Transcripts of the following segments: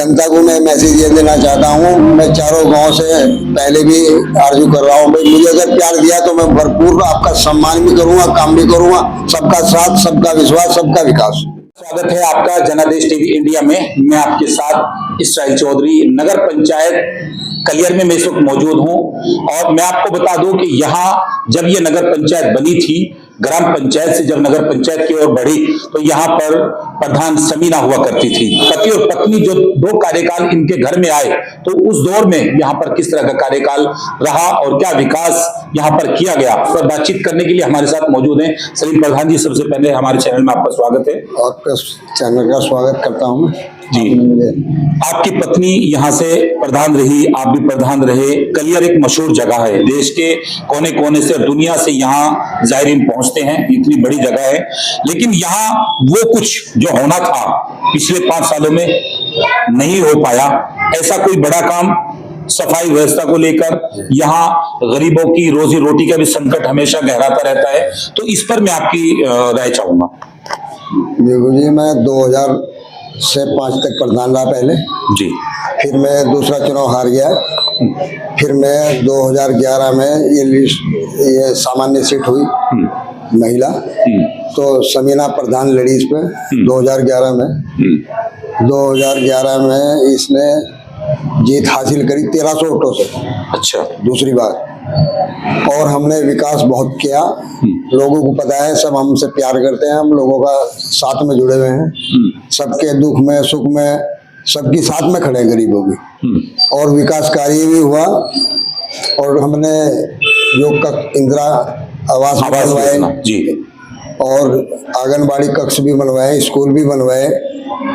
जनता को मैं मैसेज ये देना चाहता हूँ, मैं चारों गांव से पहले भी आरजू कर रहा हूँ भाई, मुझे अगर प्यार दिया तो मैं भरपूर आपका सम्मान भी करूंगा, काम भी करूंगा। सबका साथ, सबका विश्वास, सबका विकास। स्वागत है आपका जनादेश टीवी इंडिया में। मैं आपके साथ इसराइल चौधरी, नगर पंचायत कलियर में मैं इस वक्त मौजूद हूं। और मैं आपको बता दूं कि यहाँ जब ये नगर पंचायत बनी थी, ग्राम पंचायत से जब नगर पंचायत की ओर बढ़ी, तो यहाँ पर प्रधान समीना हुआ करती थी। पति और पत्नी जो दो कार्यकाल इनके घर में आए, तो उस दौर में यहाँ पर किस तरह का कार्यकाल रहा और क्या विकास यहाँ पर किया गया, उस पर बातचीत करने के लिए हमारे साथ मौजूद हैं सलीम प्रधान जी। सबसे पहले हमारे चैनल में आपका स्वागत है। आपका चैनल का स्वागत करता हूँ जी। आपकी पत्नी यहाँ से प्रधान रही, आप भी प्रधान रहे। कलियर एक मशहूर जगह है, देश के कोने कोने से, दुनिया से यहाँ जायरीन पहुंचते हैं, इतनी बड़ी जगह है। लेकिन यहाँ वो कुछ जो होना था पिछले 5 सालों में नहीं हो पाया। ऐसा कोई बड़ा काम सफाई व्यवस्था को लेकर, यहाँ गरीबों की रोजी रोटी का भी संकट हमेशा गहराता रहता है, तो इस पर मैं आपकी राय चाहूंगा। देखो जी, मैं 2000 से 5 तक प्रधान रहा पहले जी। फिर मैं दूसरा चुनाव हार गया। फिर मैं 2011 में ये सामान्य सीट हुई महिला, तो समीना प्रधान लड़ी इस पे 2011 में। 2011 में इसने जीत हासिल करी 1300 वोटों से। अच्छा। दूसरी बात, और हमने विकास बहुत किया। लोगों को पता है, सब हमसे प्यार करते हैं, हम लोगों का साथ में जुड़े हुए हैं, सबके दुख में सुख में सबकी साथ में खड़े हैं, गरीबों की। और विकास कार्य भी हुआ, और हमने जो इंदिरा आवास बनवाए जी, और आंगनबाड़ी कक्ष भी बनवाए, स्कूल भी बनवाए।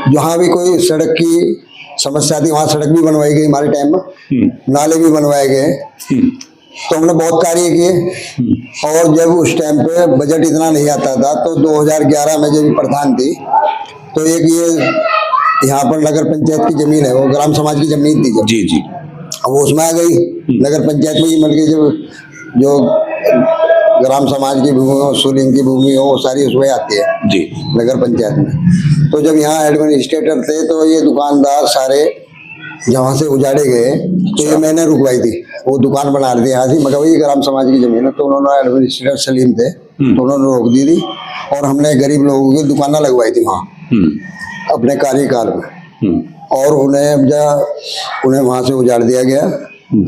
जहाँ भी कोई सड़क की समस्या थी वहाँ सड़क भी बनवाई गई हमारे टाइम में, नाले भी बनवाए गए। तो हमने बहुत कार्य किए। और जब उस टाइम पे बजट इतना नहीं आता था, तो 2011 में जब प्रधान थी, तो एक ये यहाँ पर नगर पंचायत की जमीन है, वो ग्राम समाज की जमीन थी जब, जी जी, वो उसमें आ गई नगर पंचायत में। मतलब कि जब जो ग्राम समाज की भूमि हो, सुलिंग की भूमि हो, वो सारी उसमें आती है जी, नगर पंचायत में। तो जब यहाँ एडमिनिस्ट्रेटर थे, तो ये दुकानदार सारे जहाँ से उजाड़े गए, तो ये मैंने रुकवाई थी, वो दुकान बना रही थी यहाँ से, मगर वही ग्राम समाज की जमीन है। तो उन्होंने एडमिनिस्ट्रेटर सलीम थे, तो उन्होंने रोक दी थी, और हमने गरीब लोगों की दुकानें लगवाई थी वहाँ अपने कार्यकाल में। और उन्हें वहाँ से उजाड़ दिया गया।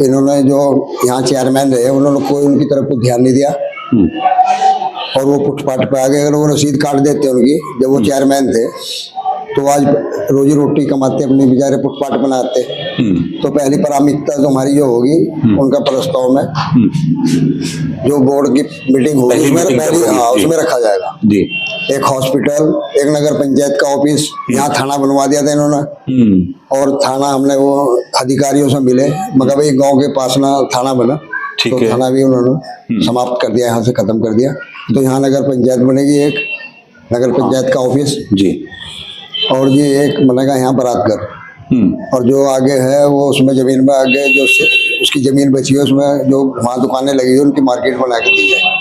इन्होंने जो यहाँ चेयरमैन रहे, उन्होंने कोई उनकी तरफ को ध्यान नहीं दिया, और वो फुटपाथ पे आ गए। अगर वो रसीद काट देते उनकी, जब वो चेयरमैन थे, तो आज रोजी रोटी कमाते, अपने बेचारे फुटपाथ बनाते। तो पहली प्राथमिकता तो हमारी जो होगी, उनका प्रस्ताव में जो बोर्ड की मीटिंग होगी उसमें रखा जाएगा जी। एक हॉस्पिटल, एक नगर पंचायत का ऑफिस, यहाँ थाना बनवा दिया था इन्होंने। और थाना हमने वो अधिकारियों से मिले, मगर भाई गांव के पास ना थाना बना, तो थाना भी उन्होंने समाप्त कर दिया, यहाँ से खत्म कर दिया। तो यहाँ नगर पंचायत बनेगी, एक नगर पंचायत का ऑफिस जी, और ये एक बनेगा यहाँ बरातघर। और जो आगे है वो उसमें जमीन में आगे जो उसकी जमीन बची है, उसमें जो वहाँ दुकानें लगी है, उनकी मार्केट बना के दी जाए।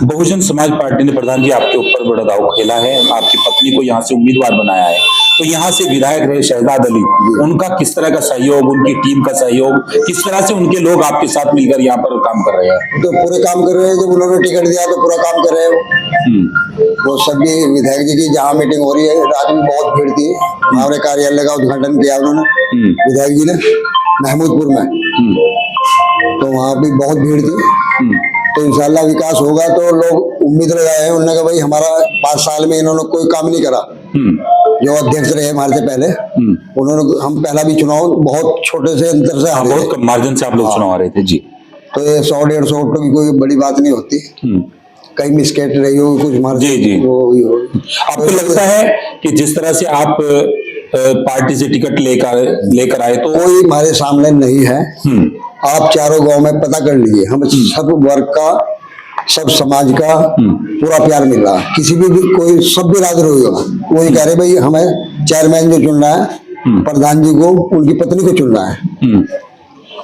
बहुजन समाज पार्टी ने प्रधान जी आपके ऊपर बड़ा दाव खेला है, आपकी पत्नी को यहाँ से उम्मीदवार बनाया है। तो यहाँ से विधायक रहे शहजाद अली, उनका किस तरह का सहयोग, उनकी टीम का सहयोग, किस तरह से उनके लोग आपके साथ मिलकर यहाँ पर काम कर रहे हैं? तो पूरे काम कर रहे हैं, जब उन्होंने टिकट दिया तो पूरा काम कर रहे हैं। वो सभी विधायक जी की जहाँ मीटिंग हो रही है, रात में बहुत भीड़ थी, हमारे कार्यालय का उद्घाटन किया उन्होंने विधायक जी ने महमूदपुर में, तो वहाँ भी बहुत भीड़ थी। तो इंशाल्लाह विकास होगा, तो लोग उम्मीद लगाए हैं। उन्होंने कहा भाई हमारा 5 साल में इन्होंने कोई काम नहीं करा। जो अध्यक्ष रहे हमारे से पहले, उन्होंने, हम पहला भी चुनाव बहुत छोटे से अंतर से, बहुत कम मार्जिन से आप लोग चुनाव आ रहे थे जी। तो ये 100-150 वोटों की कोई बड़ी बात नहीं होती। कहीं मिस्टेक रही हो, कुछ मार्जिन जी जी। आपको लगता है कि जिस तरह से आप पार्टी से टिकट लेकर आए, तो कोई हमारे सामने नहीं है। आप चारों गांव में पता कर लीजिए, हम सब वर्ग का, सब समाज का पूरा प्यार मिल रहा है। किसी भी कोई सब बिरादर होगा, वो ये कह रहे भाई हमें चेयरमैन जो चुनना है, प्रधान जी को, उनकी पत्नी को चुनना है।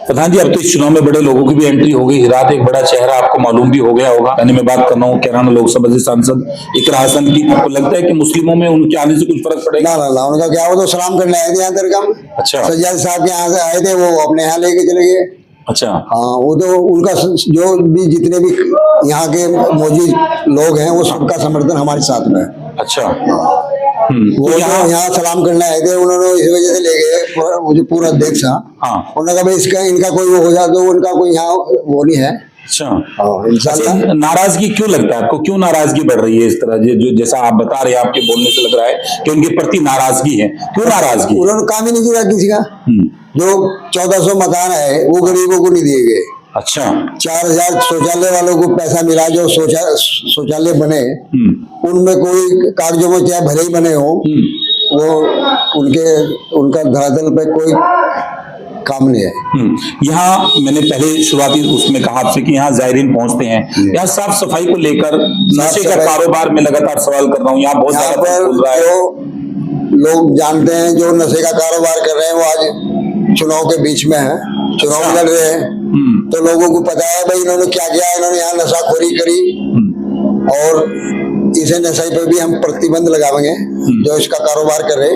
प्रधान जी, अब तो इस चुनाव में बड़े लोगों की भी एंट्री हो गई। रात एक बड़ा चेहरा आपको मालूम भी हो गया होगा, यानी मैं बात कर रहा हूँ कैराना लोकसभा से सांसद इकरा हसन की। आपको लगता है कि मुस्लिमों में उनके आने से कुछ फर्क पड़ेगा? ना ना ना, उनका क्या, वो तो सलाम करने आए थे यहाँ दरगाह। अच्छा। सज्जाद साहब के यहाँ से आए थे, वो अपने यहाँ लेके चले गए। अच्छा। हाँ, वो तो उनका जो भी जितने भी यहाँ के मौजूद लोग हैं वो सबका समर्थन हमारे साथ में है। अच्छा। वो तो तो यहाँ सलाम करने आए थे, उन्होंने इस वजह से ले गए वो जो पूरा अध्यक्ष था। हाँ। उन्होंने कहा भाई इसका इनका कोई वो हो जाए तो उनका कोई यहाँ वो नहीं है। अच्छा। हाँ, इंशाल्लाह। अच्छा, नाराजगी क्यों लगता है आपको? क्यों नाराजगी बढ़ रही है इस तरह? जो जैसा आप बता रहे हैं, आपके बोलने से लग रहा है कि उनके प्रति नाराजगी है। क्यों नाराजगी? उन्होंने काम ही नहीं किया किसी का। जो 1400 मकान है वो गरीबों को नहीं दिए गए। अच्छा। 4000 शौचालय वालों को पैसा मिला, जो शौचालय बने उनमें कोई कागजों में चाहे भले ही बने हो, वो उनका धरातल पे कोई काम नहीं है। यहाँ मैंने पहले शुरुआती उसमें कहा आपसे कि यहाँ जायरीन पहुंचते हैं, यहाँ साफ सफाई को लेकर, नशे का कारोबार में लगातार सवाल कर रहा हूँ, यहाँ बहुत यहाँ ज्यादा पर खुल रहा है। जो लोग जानते हैं जो नशे का कारोबार कर रहे हैं वो आज चुनाव के बीच में है, चुनाव लड़ रहे हैं, तो लोगों को पता है भाई इन्होंने क्या किया। इन्होंने यहाँ नशाखोरी करी और इसे नशे पे भी हम प्रतिबंध लगाएंगे। जो इसका कारोबार कर रहे,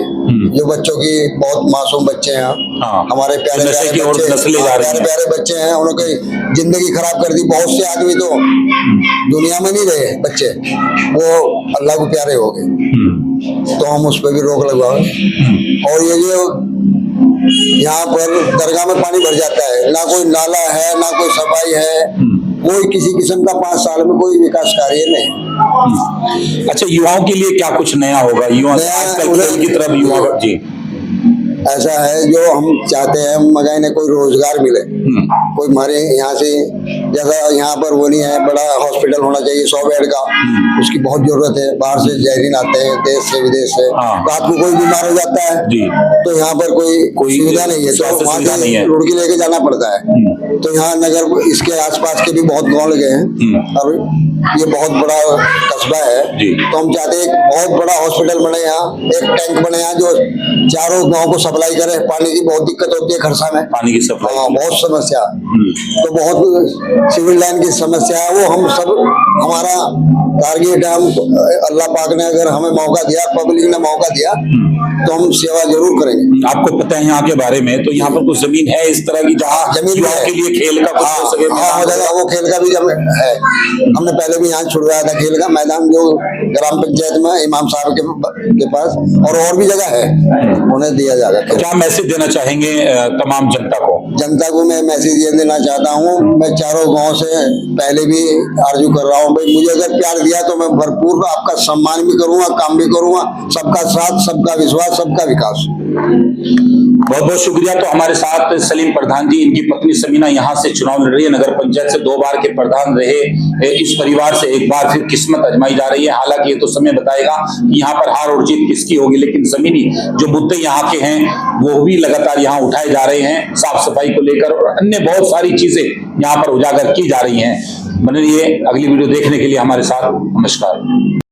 जो बच्चों की बहुत मासूम बच्चे हैं, हाँ। हमारे प्यारे नशे की प्यारे ओर बच्चे, नस्लें जा रही हैं। प्यारे बच्चे हैं, उन्होंने जिंदगी खराब कर दी। बहुत से आदमी तो दुनिया में नहीं रहे बच्चे, वो अल्लाह को प्यारे हो गए। तो हम उस पर भी रोक लगवाए। और ये जो यहाँ पर दरगाह में पानी भर जाता है, ना कोई नाला है ना कोई सफाई है, कोई किसी किस्म का 5 साल में कोई विकास कार्य नहीं। अच्छा, युवाओं के लिए क्या कुछ नया होगा? युवा आजकल खेल की तरफ युवा जी ऐसा है जो हम चाहते हैं, मगर इन्हें कोई रोजगार मिले। कोई हमारे यहाँ से जैसा यहाँ पर वो नहीं है, बड़ा हॉस्पिटल होना चाहिए 100 बेड का, उसकी बहुत जरूरत है। बाहर से जायरीन आते हैं देश से विदेश से, रात को कोई बीमार हो जाता है जी, तो यहाँ पर कोई सुविधा नहीं है, तो वहाँ से रुड़की लेके जाना पड़ता है। तो यहाँ नगर इसके आसपास के भी बहुत गाँव लगे हैं और ये बहुत बड़ा कस्बा है। तो हम चाहते हैं एक बहुत बड़ा हॉस्पिटल बने यहाँ, एक टैंक बने यहाँ जो चारों गाँव को सप्लाई करे। पानी की बहुत दिक्कत होती है खरसा में, पानी की सप्लाई। हाँ, बहुत समस्या। तो बहुत सिविल लाइन की समस्या है, वो हम सब हमारा टारगेट है। हम अल्लाह पाक ने अगर हमें मौका दिया, पब्लिक ने मौका दिया, तो हम सेवा जरूर करेंगे। आपको पता है यहाँ के बारे में, तो यहाँ पर कुछ जमीन है इस तरह की जहाँ जमीन के लिए खेल का कुछ हो सके? वो खेल का भी है। हमने पहले भी यहाँ छुड़वाया था खेल का मैदान, जो ग्राम पंचायत में इमाम साहब के पास, और भी जगह है, उन्हें दिया जाएगा। क्या मैसेज देना चाहेंगे तमाम जनता को? जनता को मैं मैसेज ये देना चाहता हूँ, मैं चारों गांव से पहले भी आरजू कर रहा हूँ भाई, मुझे अगर प्यार दिया तो मैं भरपूर आपका सम्मान भी करूंगा, काम भी करूंगा। सबका साथ, सबका विश्वास, सबका विकास। बहुत बहुत शुक्रिया। तो हमारे साथ सलीम प्रधान जी, इनकी पत्नी समीना यहाँ से चुनाव लड़ रही है, नगर पंचायत से 2 बार के प्रधान रहे। इस परिवार से एक बार फिर किस्मत आजमाई जा रही है। हालांकि ये तो समय बताएगा कि यहाँ पर हार और जीत किसकी होगी, लेकिन जमीनी जो मुद्दे यहाँ के हैं वो भी लगातार यहाँ उठाए जा रहे हैं, साफ सफाई को लेकर और अन्य बहुत सारी चीजें यहाँ पर उजागर की जा रही हैं। बने रहिए अगली वीडियो देखने के लिए हमारे साथ। नमस्कार।